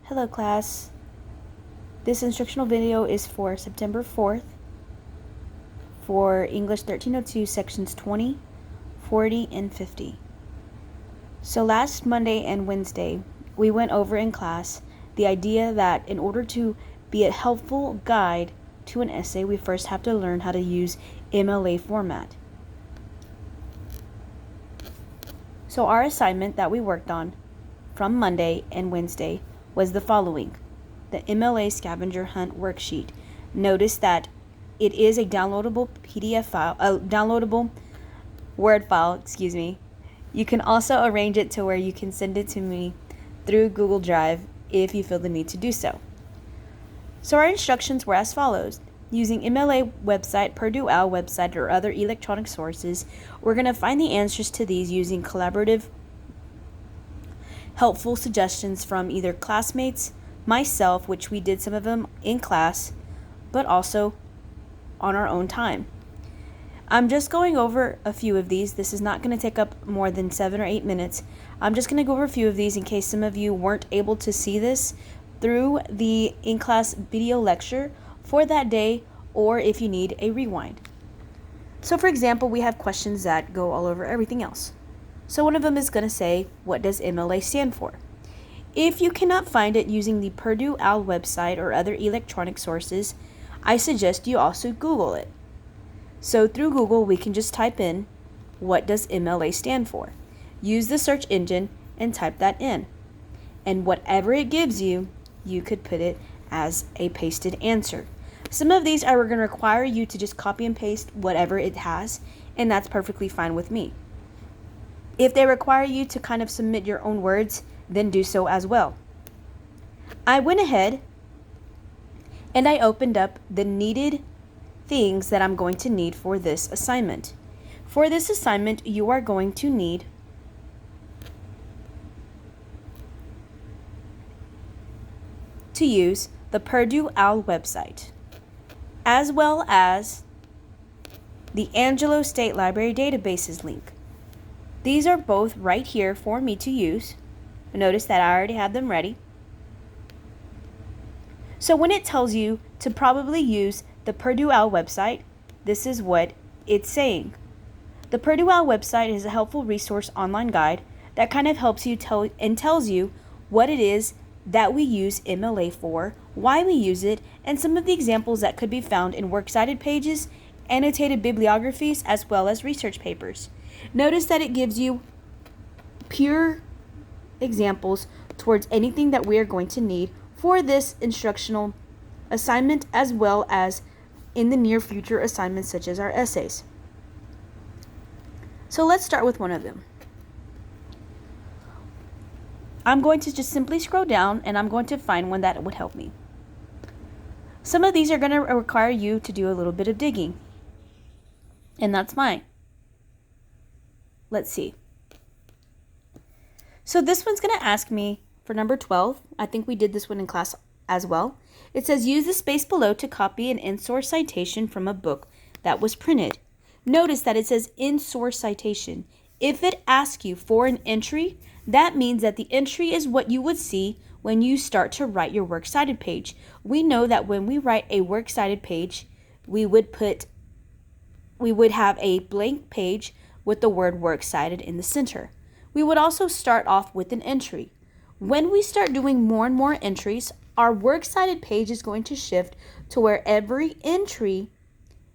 Hello class. This instructional video is for September 4th for English 1302 sections 20, 40, and 50. So last Monday and Wednesday, we went over in class the idea that in order to be a helpful guide to an essay, we first have to learn how to use MLA format. So our assignment that we worked on from Monday and Wednesday was the following: the MLA Scavenger Hunt worksheet. Notice that it is a downloadable PDF file, a downloadable Word file, You can also arrange it to where you can send it to me through Google Drive if you feel the need to do so. So our instructions were as follows. Using MLA website, Purdue OWL website, or other electronic sources, we're going to find the answers to these using collaborative, helpful suggestions from either classmates, myself, which we did some of them in class, but also on our own time. I'm just going over a few of these. This is not going to take up more than 7 or 8 minutes. I'm just going to go over a few of these in case some of you weren't able to see this through the in-class video lecture for that day, or if you need a rewind. So for example, we have questions that go all over everything else. So one of them is going to say, what does MLA stand for? If you cannot find it using the Purdue OWL website or other electronic sources, I suggest you also Google it. So through Google, we can just type in, what does MLA stand for? Use the search engine and type that in. And whatever it gives you, you could put it as a pasted answer. Some of these are going to require you to just copy and paste whatever it has, and that's perfectly fine with me. If they require you to kind of submit your own words, then do so as well. I went ahead and I opened up the needed things that I'm going to need for this assignment. For this assignment, you are going to need to use the Purdue OWL website, as well as the Angelo State Library databases link. These are both right here for me to use. Notice that I already have them ready. So when it tells you to probably use the Purdue OWL website, this is what it's saying. The Purdue OWL website is a helpful resource online guide that kind of helps you tells you what it is that we use MLA for, why we use it, and some of the examples that could be found in works cited pages, annotated bibliographies, as well as research papers. Notice that it gives you pure examples towards anything that we are going to need for this instructional assignment, as well as in the near future assignments such as our essays. So let's start with one of them. I'm going to just simply scroll down and I'm going to find one that would help me. Some of these are going to require you to do a little bit of digging, and that's fine. Let's see. So this one's going to ask me for number 12. I think we did this one in class as well. It says, use the space below to copy an in-source citation from a book that was printed. Notice that it says in-source citation. If it asks you for an entry, that means that the entry is what you would see when you start to write your works cited page. We know that when we write a works cited page, we would have a blank page with the word works cited in the center. We would also start off with an entry. When we start doing more and more entries, our works cited page is going to shift to where every entry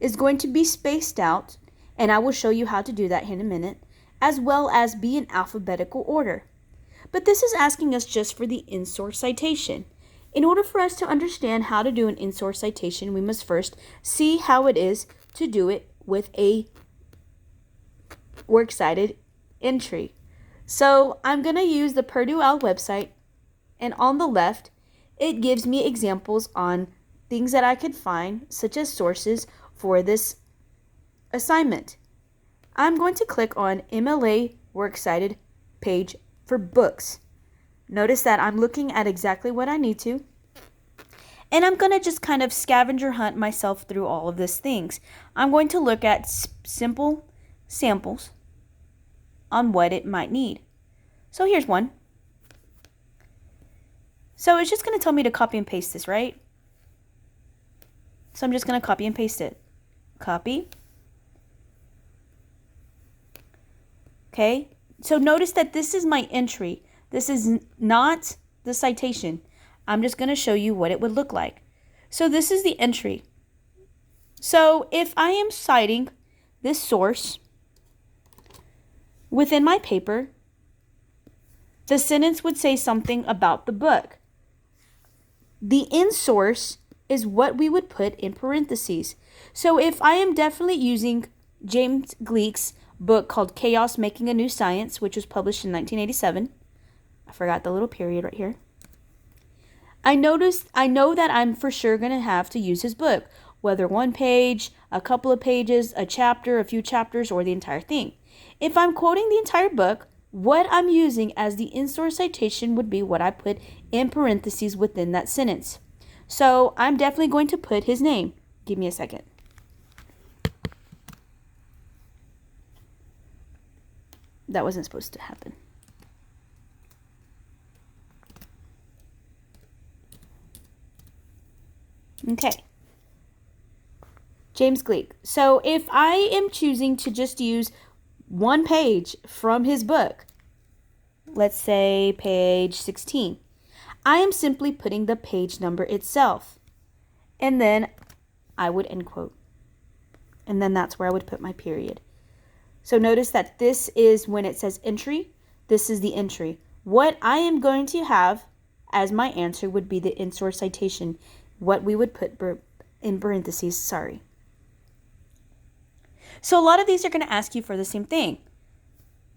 is going to be spaced out, and I will show you how to do that in a minute, as well as be in alphabetical order. But this is asking us just for the in-source citation. In order for us to understand how to do an in-source citation, we must first see how it is to do it with a works cited entry. So I'm going to use the Purdue OWL website, and on the left, it gives me examples on things that I could find, such as sources for this assignment. I'm going to click on MLA Works Cited page for books. Notice that I'm looking at exactly what I need to, and I'm going to just kind of scavenger hunt myself through all of these things. I'm going to look at simple samples on what it might need. So here's one. So it's just going to tell me to copy and paste this, right? So I'm just going to copy and paste it. Copy. Okay, so notice that this is my entry. This is not the citation. I'm just going to show you what it would look like. So this is the entry. So if I am citing this source within my paper, the sentence would say something about the book. The in source is what we would put in parentheses. So if I am definitely using James Gleick's book called Chaos Making a New Science, which was published in 1987. I forgot the little period right here. I know that I'm for sure going to have to use his book, whether one page, a couple of pages, a chapter, a few chapters, or the entire thing. If I'm quoting the entire book, what I'm using as the in-source citation would be what I put in parentheses within that sentence. So I'm definitely going to put his name. Give me a second. That wasn't supposed to happen. Okay. James Gleick. So if I am choosing to just use one page from his book, let's say page 16, I am simply putting the page number itself. And then I would end quote. And then that's where I would put my period. So notice that this is when it says entry, this is the entry. What I am going to have as my answer would be the in-source citation, what we would put in parentheses, sorry. So a lot of these are going to ask you for the same thing.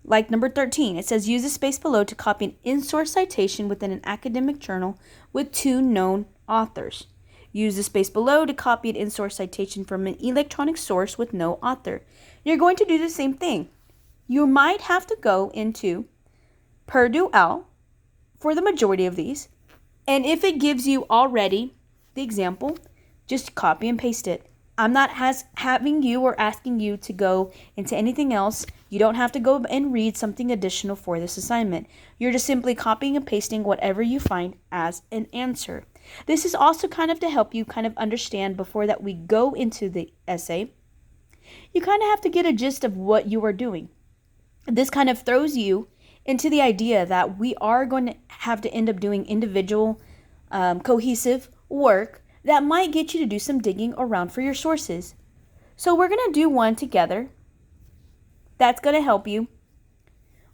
Like number 13, it says use the space below to copy an in-source citation within an academic journal with 2 known authors. Use the space below to copy an in-source citation from an electronic source with no author. You're going to do the same thing. You might have to go into Purdue for the majority of these. And if it gives you already the example, just copy and paste it. I'm not having you or asking you to go into anything else. You don't have to go and read something additional for this assignment. You're just simply copying and pasting whatever you find as an answer. This is also kind of to help you kind of understand before that we go into the essay. You kind of have to get a gist of what you are doing. This kind of throws you into the idea that we are going to have to end up doing individual, cohesive work that might get you to do some digging around for your sources. So we're going to do one together that's going to help you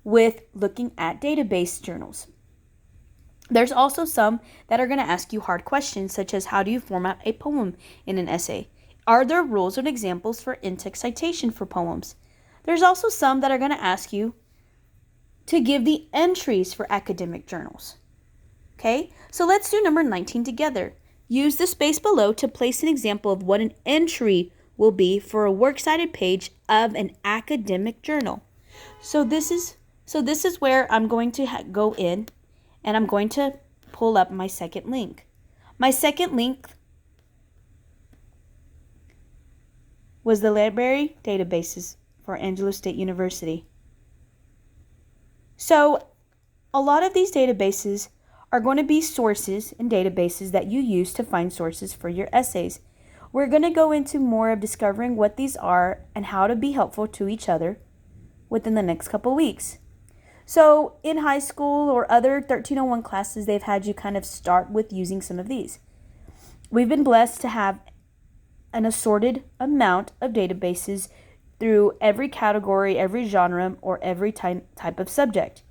with looking at database journals. There's also some that are going to ask you hard questions, such as how do you format a poem in an essay? Are there rules and examples for in-text citation for poems? There's also some that are going to ask you to give the entries for academic journals. Okay, so let's do number 19 together. Use the space below to place an example of what an entry will be for a works cited page of an academic journal. So this is where I'm going to go in and I'm going to pull up my second link. My second link was the library databases for Angelo State University. So a lot of these databases are going to be sources and databases that you use to find sources for your essays. We're going to go into more of discovering what these are and how to be helpful to each other within the next couple weeks. So in high school or other 1301 classes, they've had you kind of start with using some of these. We've been blessed to have an assorted amount of databases through every category, every genre, or every type of subject.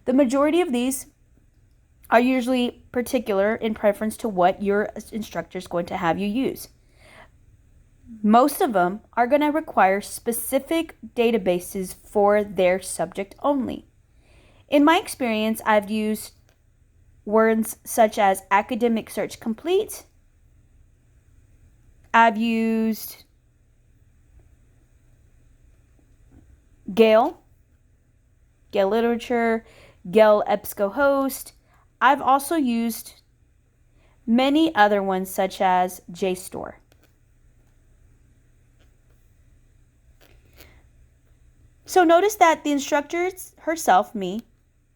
The majority of these are usually particular in preference to what your instructor is going to have you use. Most of them are going to require specific databases for their subject only. In my experience, I've used words such as Academic Search Complete. I've used Gale Literature, Gale EBSCOhost. I've also used many other ones such as JSTOR. So notice that the instructor herself, me,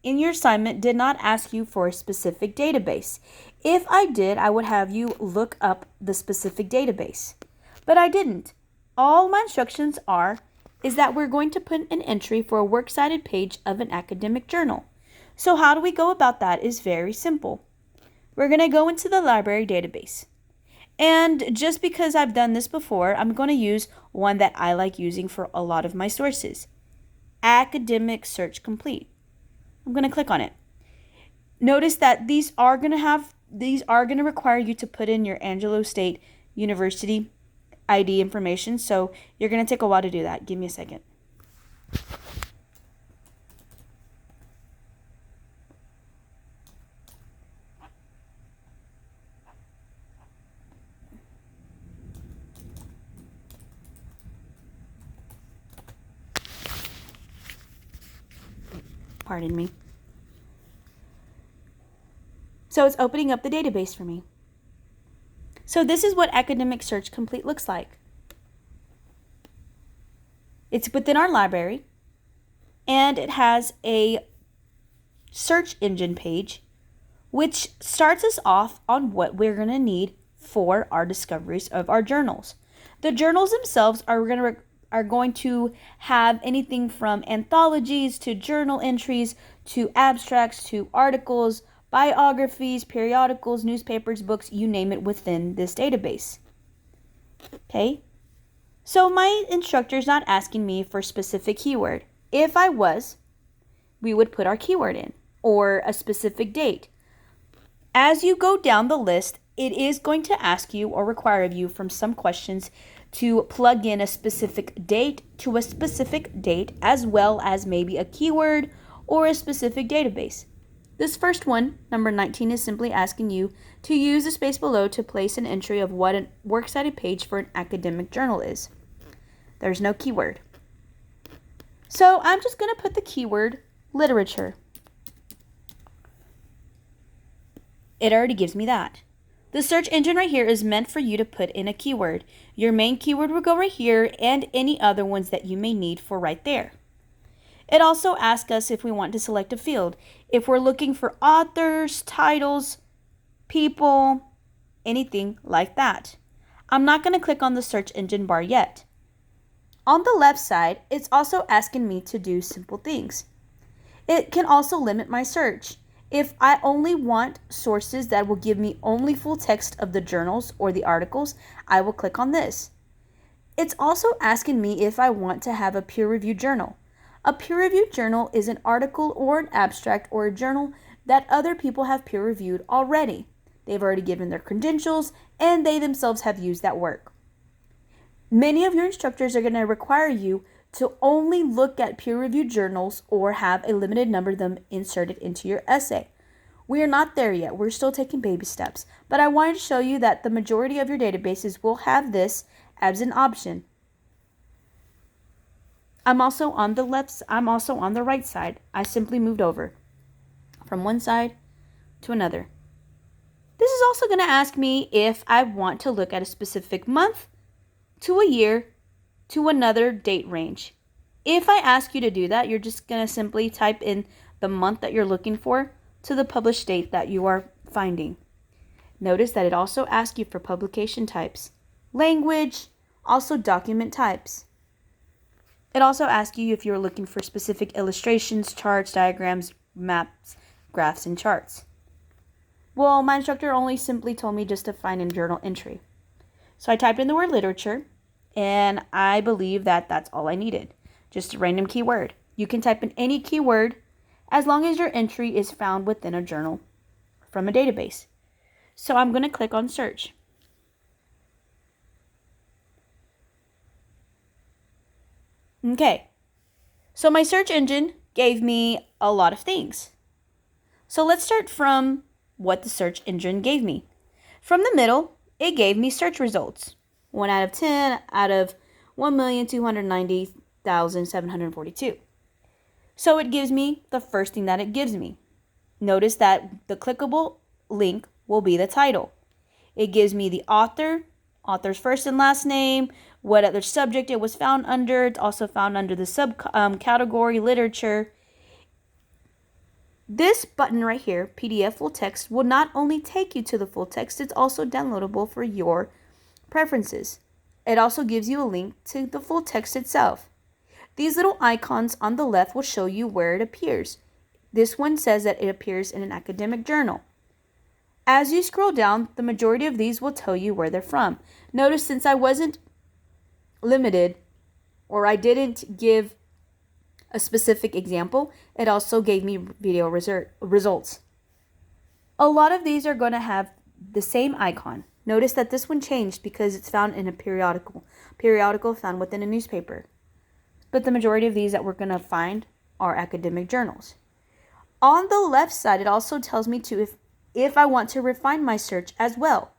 in your assignment did not ask you for a specific database. If I did, I would have you look up the specific database. But I didn't. All my instructions is that we're going to put an entry for a works cited page of an academic journal. So how do we go about that is very simple. We're going to go into the library database. And just because I've done this before, I'm going to use one that I like using for a lot of my sources. Academic Search Complete. I'm going to click on it. Notice that these are going to require you to put in your Angelo State University ID information, so you're going to take a while to do that. Give me a second. Pardon me. So it's opening up the database for me. So this is what Academic Search Complete looks like. It's within our library, and it has a search engine page, which starts us off on what we're going to need for our discoveries of our journals. The journals themselves are going to have anything from anthologies to journal entries to abstracts to articles, biographies, periodicals, newspapers, books, you name it within this database. Okay? So my instructor's not asking me for a specific keyword. If I was, we would put our keyword in or a specific date. As you go down the list, it is going to ask you or require of you from some questions to plug in a specific date to a specific date, as well as maybe a keyword or a specific database. This first one, number 19, is simply asking you to use the space below to place an entry of what a works cited page for an academic journal is. There's no keyword. So I'm just going to put the keyword literature. It already gives me that. The search engine right here is meant for you to put in a keyword. Your main keyword will go right here and any other ones that you may need for right there. It also asks us if we want to select a field. If we're looking for authors, titles, people, anything like that. I'm not going to click on the search engine bar yet. On the left side, it's also asking me to do simple things. It can also limit my search. If I only want sources that will give me only full text of the journals or the articles, I will click on this. It's also asking me if I want to have a peer-reviewed journal. A peer-reviewed journal is an article or an abstract or a journal that other people have peer-reviewed already. They've already given their credentials and they themselves have used that work. Many of your instructors are going to require you to only look at peer-reviewed journals or have a limited number of them inserted into your essay. We are not there yet. We're still taking baby steps. But I wanted to show you that the majority of your databases will have this as an option. I'm also on the right side. I simply moved over from one side to another. This is also going to ask me if I want to look at a specific month, to a year, to another date range. If I ask you to do that, you're just going to simply type in the month that you're looking for to the published date that you are finding. Notice that it also asks you for publication types, language, also document types. It also asks you if you're looking for specific illustrations, charts, diagrams, maps, graphs, and charts. Well, my instructor only simply told me just to find a journal entry. So I typed in the word literature, and I believe that that's all I needed. Just a random keyword. You can type in any keyword as long as your entry is found within a journal from a database. So I'm going to click on search. Okay, so my search engine gave me a lot of things. So let's start from what the search engine gave me. From the middle, it gave me search results. 1 out of 10 out of 1,290,742. So it gives me the first thing that it gives me. Notice that the clickable link will be the title. It gives me the author's first and last name, what other subject it was found under. It's also found under the subcategory literature. This button right here, PDF full text, will not only take you to the full text, it's also downloadable for your preferences. It also gives you a link to the full text itself. These little icons on the left will show you where it appears. This one says that it appears in an academic journal. As you scroll down, the majority of these will tell you where they're from. Notice since I wasn't limited, or I didn't give a specific example, it also gave me video results. A lot of these are going to have the same icon. Notice that this one changed because it's found in a periodical found within a newspaper. But the majority of these that we're going to find are academic journals. On the left side, it also tells me to, if I want to refine my search as well.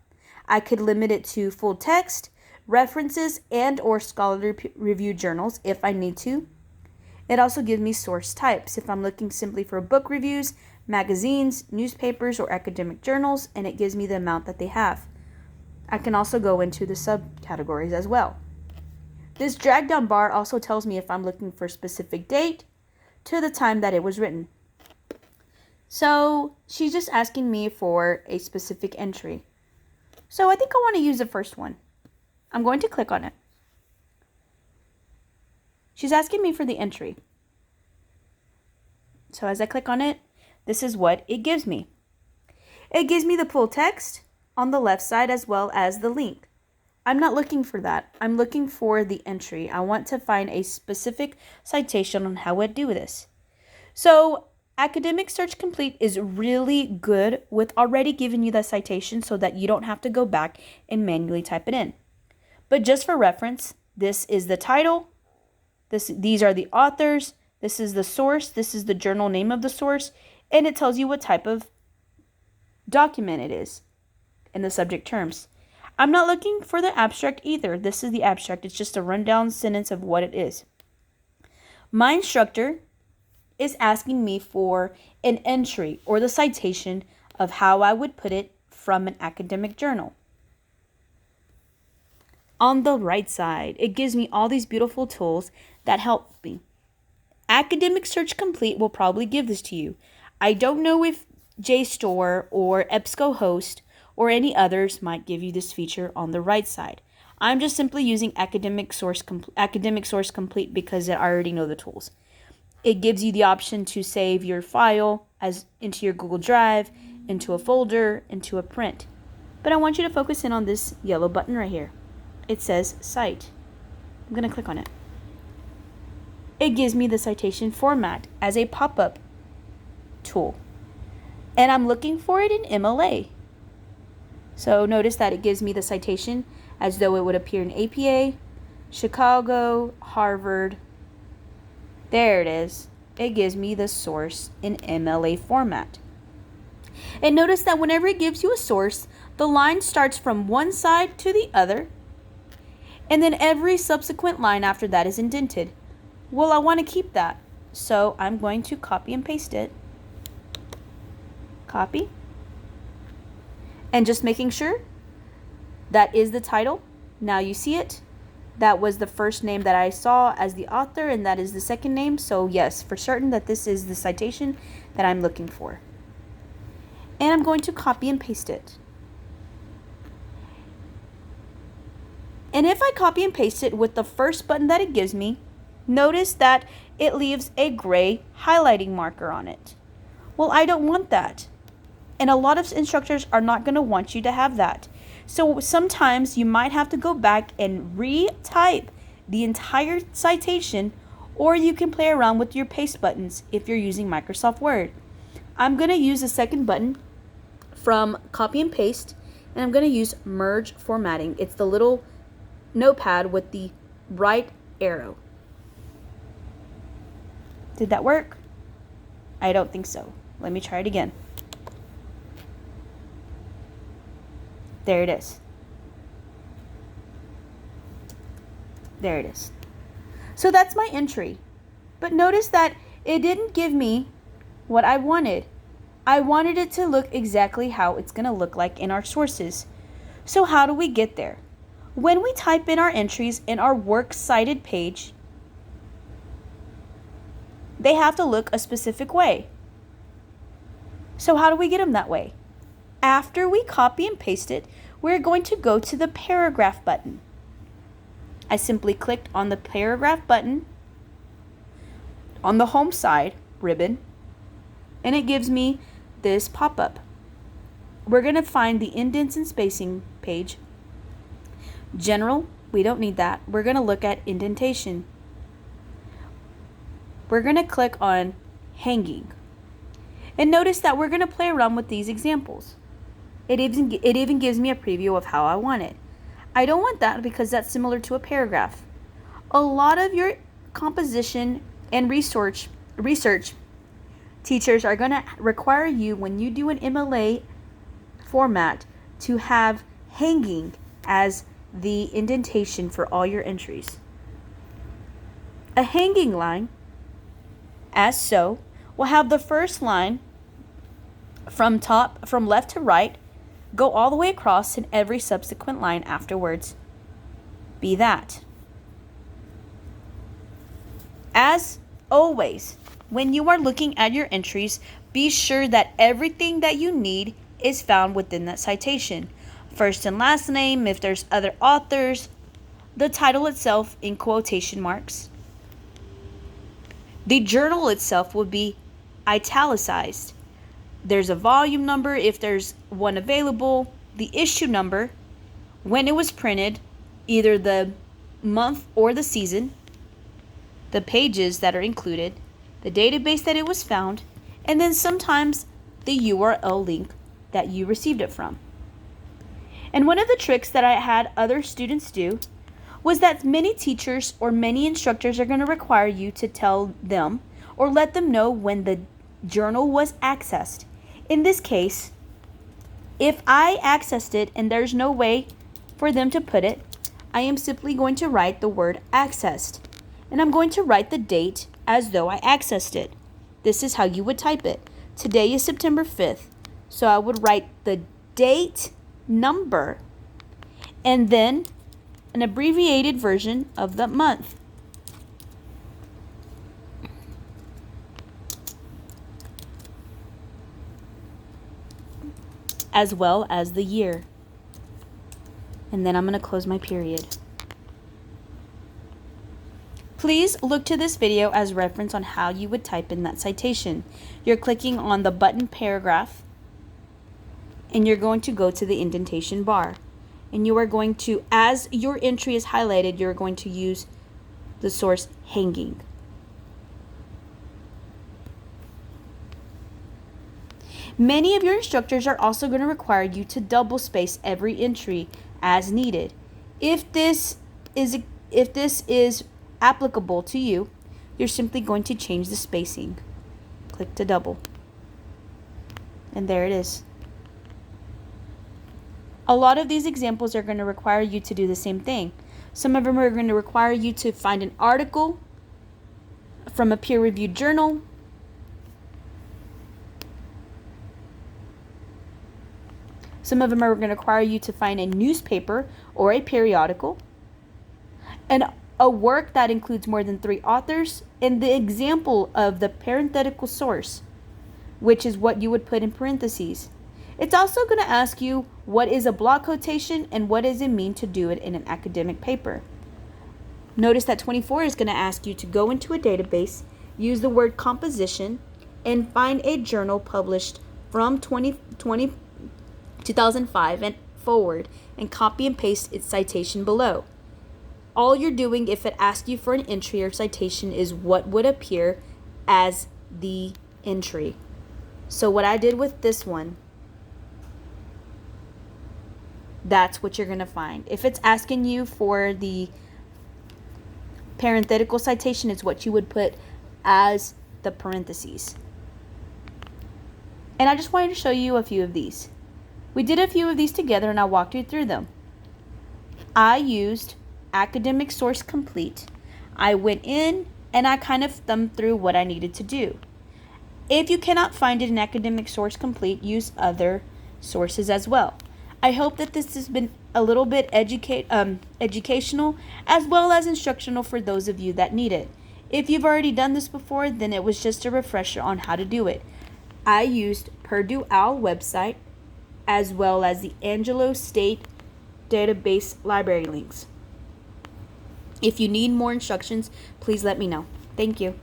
I could limit it to full text, references, and or scholarly review journals if I need to. It also gives me source types if I'm looking simply for book reviews, magazines, newspapers, or academic journals, and it gives me the amount that they have. I can also go into the subcategories as well. This drag down bar also tells me if I'm looking for a specific date to the time that it was written. So she's just asking me for a specific entry. So I think I want to use the first one. I'm going to click on it. She's asking me for the entry. So as I click on it, this is what it gives me. It gives me the full text on the left side as well as the link. I'm not looking for that. I'm looking for the entry. I want to find a specific citation on how I do this. So Academic Search Complete is really good with already giving you the citation so that you don't have to go back and manually type it in. But just for reference, this is the title. These are the authors. This is the source. This is the journal name of the source. And it tells you what type of document it is in the subject terms. I'm not looking for the abstract either. This is the abstract. It's just a rundown sentence of what it is. My instructor is asking me for an entry or the citation of how I would put it from an academic journal. On the right side, it gives me all these beautiful tools that help me. Academic Search Complete will probably give this to you. I don't know if JSTOR or EBSCOhost or any others might give you this feature on the right side. I'm just simply using Academic Source Complete because I already know the tools. It gives you the option to save your file as into your Google Drive, into a folder, into a print. But I want you to focus in on this yellow button right here. It says Cite. I'm going to click on it. It gives me the citation format as a pop-up tool. And I'm looking for it in MLA. So notice that it gives me the citation as though it would appear in APA, Chicago, Harvard. There it is. It gives me the source in MLA format. And notice that whenever it gives you a source, the line starts from one side to the other, and then every subsequent line after that is indented. Well, I want to keep that, so I'm going to copy and paste it. Copy. And just making sure that is the title. Now you see it. That was the first name that I saw as the author, and that is the second name. So yes, for certain that this is the citation that I'm looking for. And I'm going to copy and paste it. And if I copy and paste it with the first button that it gives me, notice that it leaves a gray highlighting marker on it. Well, I don't want that. And a lot of instructors are not going to want you to have that. So sometimes you might have to go back and retype the entire citation, or you can play around with your paste buttons if you're using Microsoft Word. I'm going to use the second button from copy and paste, and I'm going to use merge formatting. It's the little notepad with the right arrow. Did that work? I don't think so. Let me try it again. There it is. There it is. So that's my entry. But notice that it didn't give me what I wanted. I wanted it to look exactly how it's going to look like in our sources. So how do we get there? When we type in our entries in our works cited page, they have to look a specific way. So how do we get them that way? After we copy and paste it, we're going to go to the paragraph button. I simply clicked on the paragraph button on the home side ribbon, and it gives me this pop-up. We're going to find the indents and spacing page. General, we don't need that. We're going to look at indentation. We're going to click on hanging. And notice that we're going to play around with these examples. It even gives me a preview of how I want it. I don't want that because that's similar to a paragraph. A lot of your composition and research teachers are going to require you, when you do an MLA format, to have hanging as the indentation for all your entries. A hanging line, as so, will have the first line from left to right go all the way across, and every subsequent line afterwards be that. As always, when you are looking at your entries, be sure that everything that you need is found within that citation. First and last name, if there's other authors, the title itself in quotation marks. The journal itself will be italicized. There's a volume number if there's one available, the issue number, when it was printed, either the month or the season, the pages that are included, the database that it was found, and then sometimes the URL link that you received it from. And one of the tricks that I had other students do was that many teachers or many instructors are going to require you to tell them or let them know when the journal was accessed. In this case, if I accessed it and there's no way for them to put it, I am simply going to write the word accessed. And I'm going to write the date as though I accessed it. This is how you would type it. Today is September 5th. So I would write the date number and then an abbreviated version of the month. As well as the year. And then I'm going to close my period. Please look to this video as reference on how you would type in that citation. You're clicking on the button paragraph, and you're going to go to the indentation bar. And you are going to, as your entry is highlighted, you're going to use the source hanging. Many of your instructors are also going to require you to double space every entry as needed. If this is applicable to you, you're simply going to change the spacing. Click to double. And there it is. A lot of these examples are going to require you to do the same thing. Some of them are going to require you to find an article from a peer-reviewed journal. Some of them are going to require you to find a newspaper or a periodical, and a work that includes more than 3 authors, and the example of the parenthetical source, which is what you would put in parentheses. It's also going to ask you what is a block quotation and what does it mean to do it in an academic paper. Notice that 24 is going to ask you to go into a database, use the word composition, and find a journal published from 2005 and forward, and copy and paste its citation below. All you're doing, if it asks you for an entry or citation, is what would appear as the entry. So what I did with this one, that's what you're going to find. If it's asking you for the parenthetical citation, it's what you would put as the parentheses. And I just wanted to show you a few of these. We did a few of these together and I walked you through them. I used Academic Source Complete. I went in and I kind of thumbed through what I needed to do. If you cannot find it in Academic Source Complete, use other sources as well. I hope that this has been a little bit educational as well as instructional for those of you that need it. If you've already done this before, then it was just a refresher on how to do it. I used Purdue OWL website as well as the Angelo State database library links. If you need more instructions, please let me know. Thank you.